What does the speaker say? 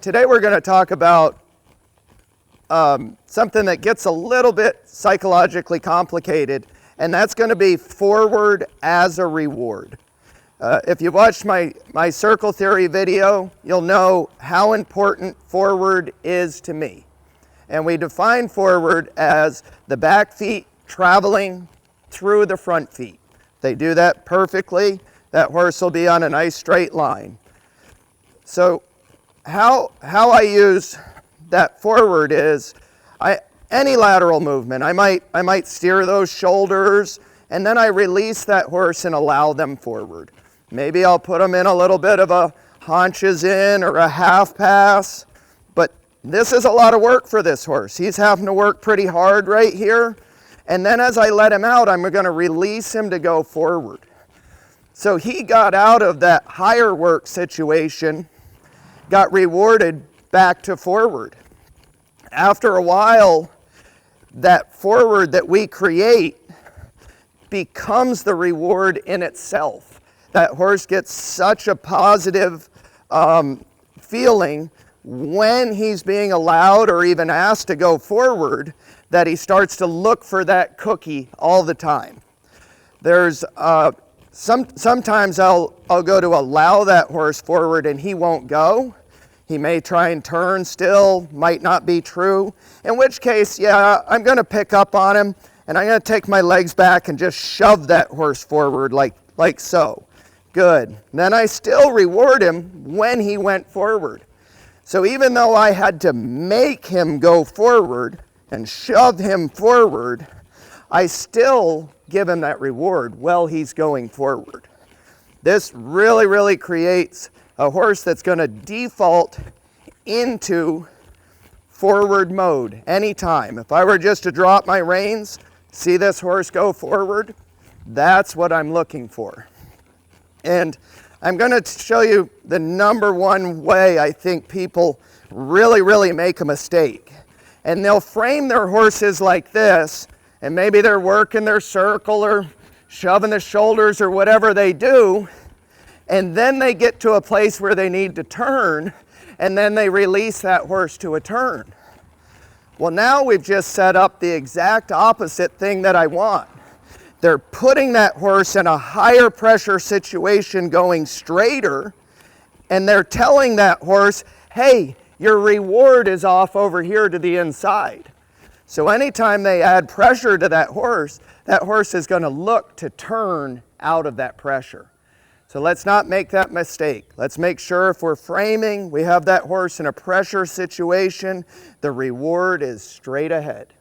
Today we're going to talk about something that gets a little bit psychologically complicated, and that's going to be forward as a reward. If you watched my circle theory video, you'll know how important forward is to me. And we define forward as the back feet traveling through the front feet. They do that perfectly. That horse will be on a nice straight line. So how I use that forward is any lateral movement. I might steer those shoulders, and then I release that horse and allow them forward. Maybe I'll put them in a little bit of a haunches in or a half pass, but this is a lot of work for this horse. He's having to work pretty hard right here, and then as I let him out, I'm going to release him to go forward. So he got out of that higher work situation, got rewarded back to forward. After a while, that forward that we create becomes the reward in itself. That horse gets such a positive feeling when he's being allowed or even asked to go forward that he starts to look for that cookie all the time. There's sometimes I'll go to allow that horse forward and he won't go. He may try and turn still, might not be true, in which case, yeah, I'm going to pick up on him and I'm going to take my legs back and just shove that horse forward like so. Good. Then I still reward him when he went forward. So even though I had to make him go forward and shove him forward, I still give him that reward while he's going forward. This really creates a horse that's going to default into forward mode anytime. If I were just to drop my reins, see this horse go forward, that's what I'm looking for. And I'm going to show you the number one way I think people really make a mistake. And they'll frame their horses like this, and maybe they're working their circle or shoving the shoulders or whatever they do, and then they get to a place where they need to turn, and then they release that horse to a turn. Well, now we've just set up the exact opposite thing that I want. They're putting that horse in a higher pressure situation going straighter, and they're telling that horse, hey, your reward is off over here to the inside. So anytime they add pressure to that horse is going to look to turn out of that pressure. So let's not make that mistake. Let's make sure if we're framing, we have that horse in a pressure situation, the reward is straight ahead.